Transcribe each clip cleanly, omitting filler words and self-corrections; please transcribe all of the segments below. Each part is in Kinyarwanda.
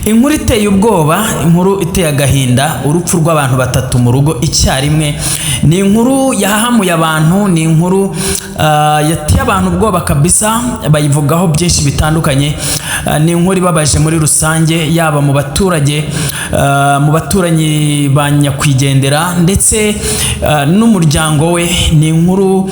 Inkuru iteye ubwoba, inkuru iteye agahinda, urupfu rw'abantu batatu mu rugo icyarimwe. Ni inkuru yahahamuye abantu, ni inkuru yateye abantu ubwoba kabisa, bayivugaho byinshi bitandukanye. Ni inkuru ibabaje muri rusange, yaba mu baturage, mu baturanyi ba nyakwigendera ndetse n'umuryango we. Ni inkuru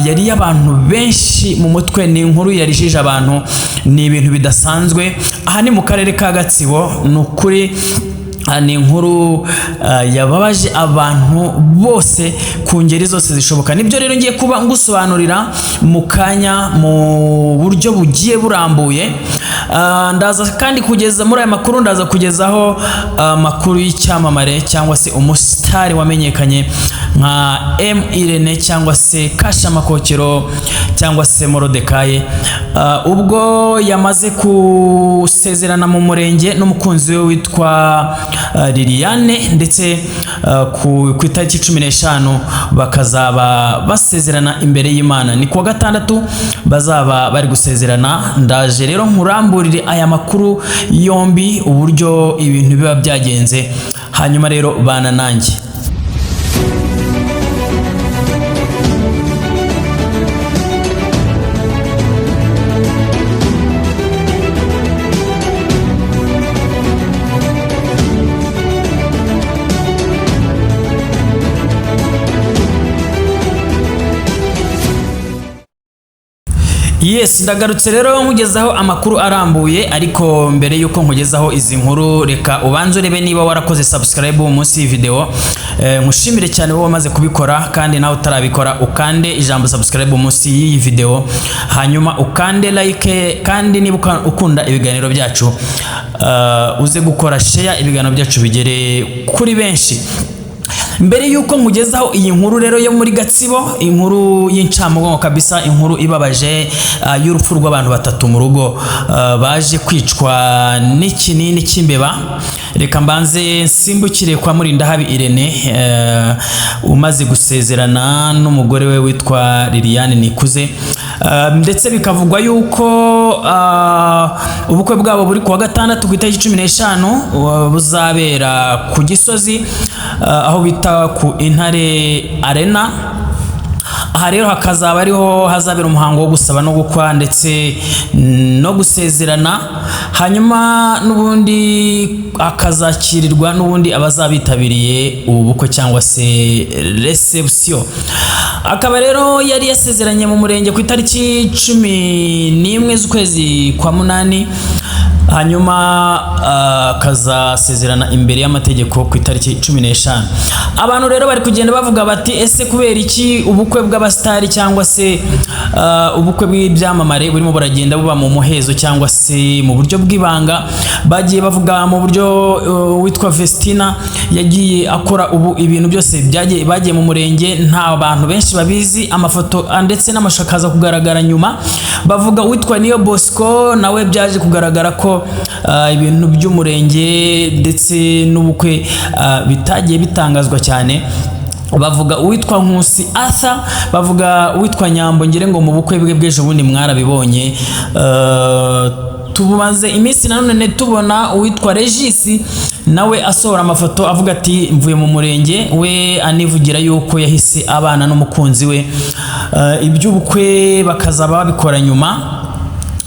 yari y'abantu benshi mu mutwe, ni inkuru yarijije abantu, ni ibintu bidasanzwe. Aha ni mu karere ka Gatsibo, ni ukuri ni inkuru yababaje abantu bose ku ngeri zose zishoboka. Nibyo rero ngiye kuba ngusobanurira mu kanya mu buryo bugiye burambuye. Ndaza kandi kugeza muri aya makuru, ndaza kugezaho makuru y'icyamamare cyangwa se umusitari wamenyekanye nka M Irene cyangwa se Kasha Makokero cyangwa se Morodekaye, ubwo yamaze kusezerana mu murenge n'umukunzi we witwa Liliane, ndetse ku itariki 15 bakazaba basezerana imbere y'Imana. Ni kuwa gatandatu bazaba bari gusezerana. Ndaje rero nkuramburire aya makuru yombi uburyo ibintu biba byagenze, hanyuma rero bana nanjye. Yes, ndagarutse rero nkugezaho amakuru arambuye, ariko mbere yuko nkugezaho izi nkuru reka ubanze urebe niba warakoze subscribe munsi y'iyi video. Nkushimire cyane wowe wamaze kubikora, kandi nawe utarabikora ukande ijambo subscribe munsi y'iyi video, hanyuma ukande like, kandi niba ukunda ibiganiro byacu uze gukora share ibiganiro byacu bigere kuri benshi. Mbere yuko nkugezaho iyi nkuru rero yo muri Gatsibo, inkuru y'incamugongo kabisa, inkuru ibabaje y'urupfu rw'abantu batatu mu rugo baje kwicwa n'ikinini cy'imbeba. Reka mbanze nsimbukire kwa Murindahabi Irene, umaze gusezerana n'umugore we witwa Liliane Nikuze, ndetse bikavugwa yuko ubukwe bwabo buri kuwa gatandatu ku itariki 15 buzabera ku Gisozi, aho bita ku Intare Arena. Aha rero hakazaba ariho hazabera umuhango wo gusaba no gukwa ndetse no gusezerana, hanyuma n'ubundi akazakirirwa n'ubundi abazabitabiriye ubu bukwe cyangwa se reception. Akaba rero yari yasezeranye mu murenge ku itariki 11 z'ukwezi kwa munani, hanyuma akazasezerana imbere y'amategeko ku itariki 15. Abantu rero bari kugenda bavuga bati, ese kubera iki ubukwe bw'abastari cyangwa se ubukwe bw'ibyamamare burimo buragenda buba mu muhezo cyangwa se mu buryo bw'ibanga? Bagiye bavuga mu buryo witwa Vestina yagiye akora ubu ibintu byose bagiye mu murenge, nta bantu benshi babizi, amafoto ndetse n'amashakaza kugaragara nyuma. Bavuga witwa Niyo Bosco nawe byaje kugaragara ko ibintu by'umurenge ndetse n'ubukwe bitagiye bitangazwa cyane. Bavuga uwitwa Nkusi Arthur, bavuga uwitwa Nyambo, ngire ngo mu bukwe bwe bw'ejo bundi mwarabibonye. Tubumaze iminsi nanone tubona uwitwa Regis nawe asohora amafoto avuga ati mvuye mu murenge, we anivugira yuko yahise abana n'umukunzi we. Iby'ubukwe bakazaba babikora nyuma,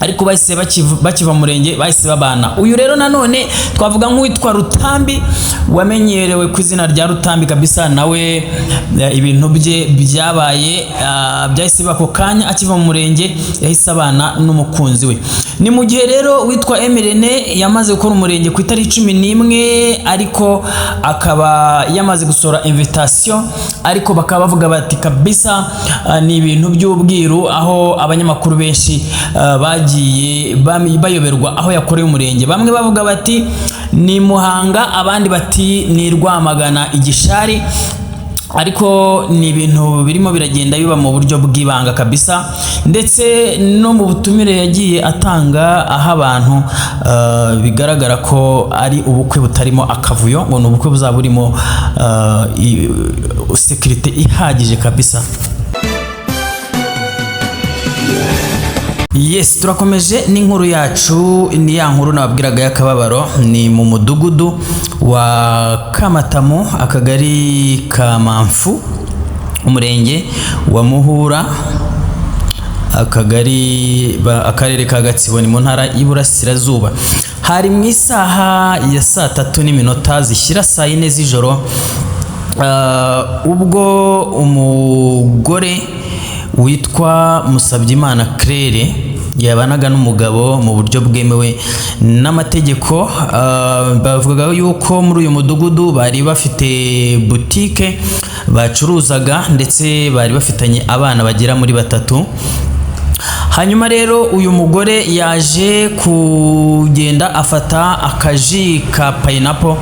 ariko bahise bakiva murenge bahise babana. Uyu rero nanone twavuga nk'uwitwa Rutambi, wamenyerewe ku izina rya Rutambi kabisa, nawe ibintu bye byabaye byahise bako kanya akiva mu murenge yahise abana n'umukunzi we. Ni mu gihe rero witwa M Irene yamaze gukora umurenge ku itariki 11, ariko akaba yamaze gusora invitation, ariko bakaba bavuga bati kabisa ni ibintu by'ubwiru, aho abanyamakuru benshi bagiye bayoberwa aho yakoreye umurenge. Bamwe bavuga bati ni Muhanga, abandi bati ni Rwamagana Igishari, ariko ni ibintu birimo biragenda biba mu buryo bw'ibanga kabisa, ndetse no mu butumire yagiye atanga aho abantu bigaragara ko ari ubukwe butarimo akavuyo, ngo ni ubukwe buzaba burimo security ihagije kabisa. Yes, turakomeje n'inkuru yacu. Ni ya nkuru nababwiraga y'akababaro. Ni mu mudugudu wa Kamatamu, akagari ka Mamfu, umurenge wa Muhura, akarere ka Gatsibo, ni mu ntara y'Iburasirazuba. Hari mu isaha ya 3:03 zishyira 4 z'ijoro, ubwo umugore witwa Musabyimana Claire yabanaga n'umugabo mu buryo bwemewe n'amategeko. Bavuga yuko muri uyu mudugudu bari bafite boutique bacuruzaga, ndetse bari bafitanye abana bagera muri 3. Hanyuma rero uyu mugore yaje kugenda afata akaji ka pineapple,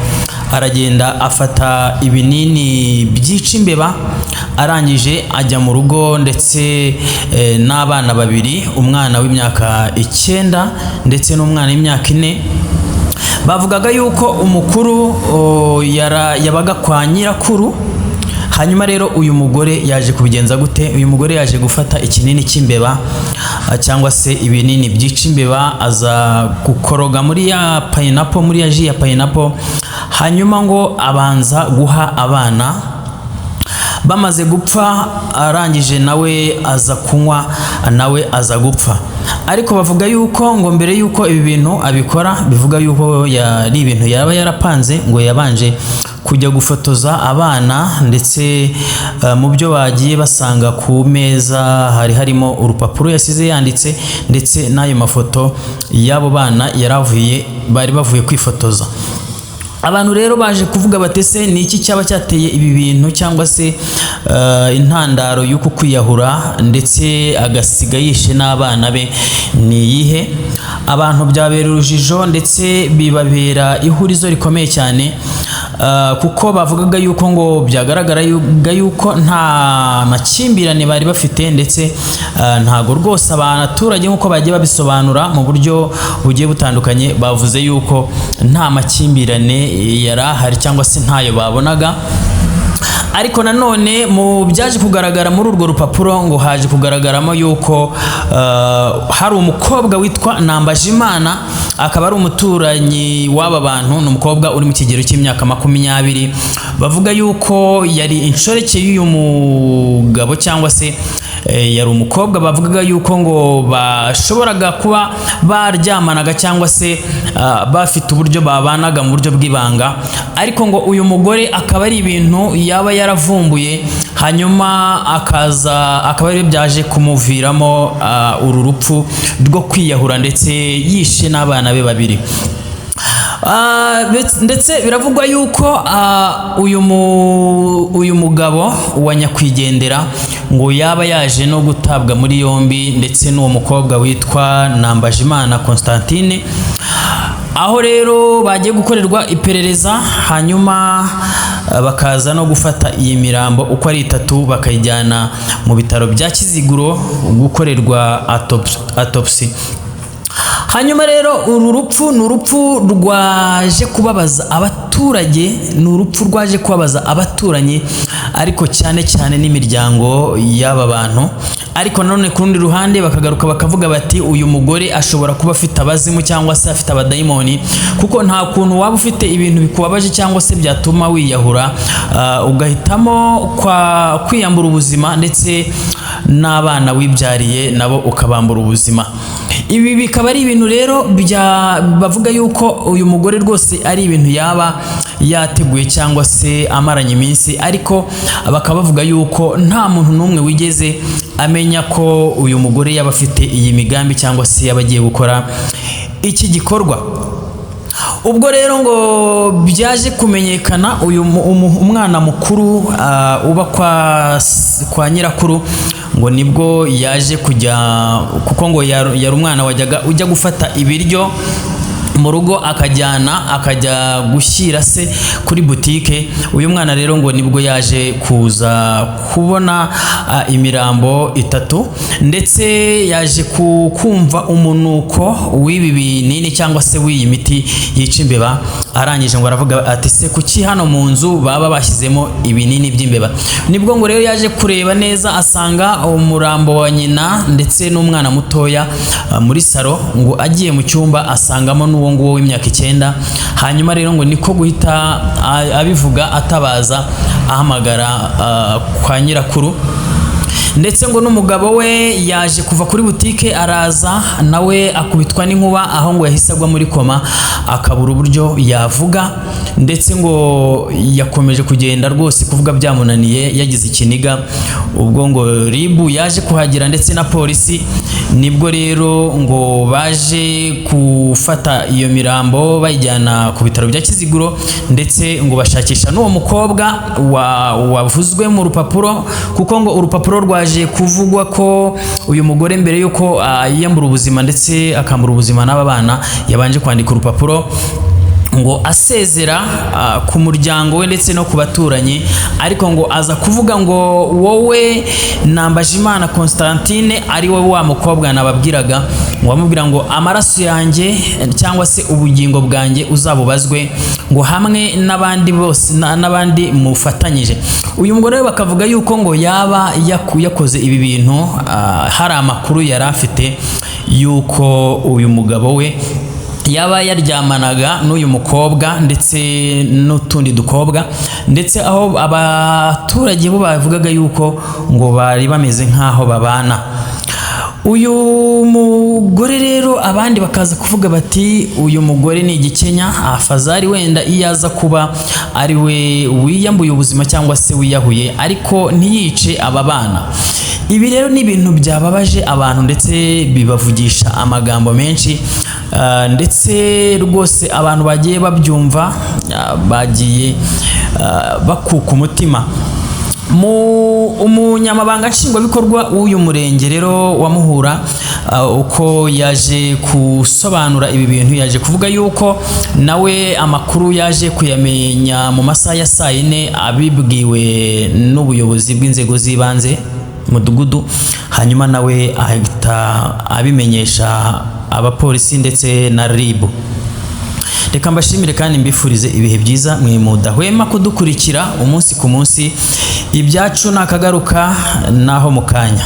aragenda afata ibinini byica imbeba, arangije ajya mu rugo, ndetse n'abana 2, umwana w'imyaka 9 ndetse n'umwana w'imyaka 4. Bavugaga yuko umukuru yabaga kwa nyirakuru. Hanyuma rero uyu mugore yaje kubigenza gute? Uyu mugore yaje gufata ikinini cy'imbeba cyangwa se ibinini byica imbeba, aza gukoroga muri ya pineapple, muri ya ji ya pineapple, hanyuma ngo abanza guha abana. Bamaze gupfa, arangije nawe aza kunywa, nawe aza gupfa. Ariko bavuga yuko ngo mbere yuko ibi bintu abikora, bivuga yuko yari ibintu yaba yarapanze, ngo yabanje kujya gufotoza abana, ndetse mu byo bagiye basanga ku meza hari harimo urupapuro yasize yanditse, ndetse n'ayo mafoto y'abo bana bari bavuye kwifotoza. Abantu rero baje kuvuga batese ni iki cyaba cyateye ibi bintu, cyangwa se intandaro y'uko kwiyahura ndetse agasiga yishe n'abana be ni iyihe? Abantu byabera urujijo, ndetse bibabera ihurizo rikomeye cyane, kuko bavugaga yuko ngo byagaragara yuko nta makimbirane bari bafite, ndetse ntago rwose abaturage nk'uko bagiye babisobanura mu buryo bugiye butandukanye, bavuze yuko nta makimbirane yari ahari, cyangwa se ntayo babonaga. Ariko nanone mu byaje kugaragara muri urwo rupapuro, ngo haje kugaragaramo yuko hari umukobwa witwa Nambajimana, akaba ari umuturanyi w'aba bantu. Ni umukobwa uri mu kigero cy'imyaka 20. Bavuga yuko yari inshoreke y'uyu mugabo, cyangwa se yari umukobwa bavugaga yuko ngo bashoboraga kuba baryamanaga, cyangwa se bafite uburyo babanaga mu buryo bw'ibanga. Ariko ngo uyu mugore akaba ari ibintu yaba yaravumbuye, hanyuma akaba ari byaje kumuviramo uru rupfu rwo kwiyahura, ndetse yishe n'abana be 2. Ndetse biravugwa yuko uyu mugabo wa nyakwigendera ngo yaba yaje no gutabwa muri yombi, ndetse n'uwo mukobwa witwa Nambajimana Constantine, aho rero bagiye gukorerwa iperereza, hanyuma bakaza no gufata iyi mirambo uko ari 3 bakayijyana mu bitaro bya Kiziguro gukorerwa autopsy. Hanyuma rero uru rupfu ni urupfu rwaje kubabaza abaturage, ni urupfu rwaje kubabaza abaturanyi, ariko cyane cyane n'imiryango y'aba bantu. Ariko nanone ku rundi ruhande bakagaruka bakavuga bati uyu mugore ashobora kuba afite abazimu, cyangwa se afite abadayimoni, kuko nta kuntu waba ufite ibintu bikubabaje cyangwa se byatuma wiyahura ugahitamo kwiyambura ubuzima, ndetse n'abana wibyariye nabo ukabambura ubuzima. Ibi bikaba ari ibintu rero bavuga yuko uyu mugore rwose ari ibintu yaba yateguye, cyangwa se amaranye iminsi. Ariko bakaba bavuga yuko nta muntu n'umwe wigeze amenya ko uyu mugore yaba afite iyi migambi, cyangwa se yaba agiye gukora iki gikorwa. Ubwo rero ngo byaje kumenyekana, uyu umwana mukuru uba kwa nyirakuru, ngo nibwo yaje kujya, kuko ngo yari umwana ujya gufata ibiryo mu rugo akajya gushyira se kuri butike. Uyu mwana rero ngo nibwo yaje kuza kubona imirambo itatu, ndetse yaje kumva umunuko w'ibi binini cyangwa se w'iyi miti yica imbeba. Arangije ngo aravuga ati se kuki hano mu nzu baba bashyizemo ibinini by'imbeba? Nibwo ngo rero yaje kureba neza asanga umurambo wa nyina ndetse n'umwana mutoya muri salo, ngo agiye mu cyumba asangamo n'uwo nguwo w'imyaka 9. Hanyuma rero ngo niko guhita abivuga atabaza ahamagara kwa nyirakuru, ndetse ngo n'umugabo we yaje kuva kuri butike araza nawe akubitwa n'inkuba, aho ngo yahise agwa muri koma akabura uburyo yavuga, ndetse ngo yakomeje kugenda rwose kuvuga byamunaniye yagize ikiniga. Ubwo ngo ribu yaje kuhagira ndetse na polisi, nibwo rero ngo baje gufata iyo mirambo bayijyana ku bitaro bya Kiziguro, ndetse ngo bashakisha n'uwo mukobwa wavuzwe mu rupapuro, kuko ngo urupapuro rwaje kuvugwa ko uyu mugore mbere yuko yiyambura ubuzima ndetse akambura ubuzima n'aba bana, yabanje kwandika urupapuro ngo asezera ku muryango we ndetse no ku baturanyi, ariko ngo aza kuvuga ngo wowe Nambajimana Constantine ari wowe wa mukobwa nababwiraga, ngo amubwira ngo amaraso yanjye cyangwa se ubugingo bwanjye uzabubazwe, ngo hamwe n'abandi bose n'abandi mufatanyije. Uyu mugore we bakavuga yuko ngo yaba yakoze ibi bintu hari amakuru yari afite yuko uyu mugabo we yaba yaryamanaga n'uyu mukobwa ndetse n'utundi dukobwa, ndetse aho abaturage bo bavugaga yuko ngo bari bameze nk'aho babana. Uyu mugore rero abandi bakaza kuvuga bati uyu mugore ni igikenya, afazari wenda iyaza kuba ari we wiyambuye ubuzima cyangwa se wiyahuye, ariko ntiyice aba bana. Ibi rero ni ibintu byababaje abantu ndetse bibavugisha amagambo menshi, ndetse rwose abantu bagiye babyumva bagiye bakuka umutima. Umunyamabanga nshingwabikorwa w'uyu murenge rero wa Muhura uko yaje gusobanura ibi bintu, yaje kuvuga yuko nawe amakuru yaje kuyamenya mu masaha ya saa 4 abibwiwe n'ubuyobozi bw'inzego z'ibanze mudugudu, hanyuma nawe ahita abimenyesha abapolisi ndetse na ribu. Reka mbashimire kandi mbifurize ibihe byiza, mwe mudahwema kudukurikira umunsi ku munsi. Ibyacu nakagaruka naho mukanya.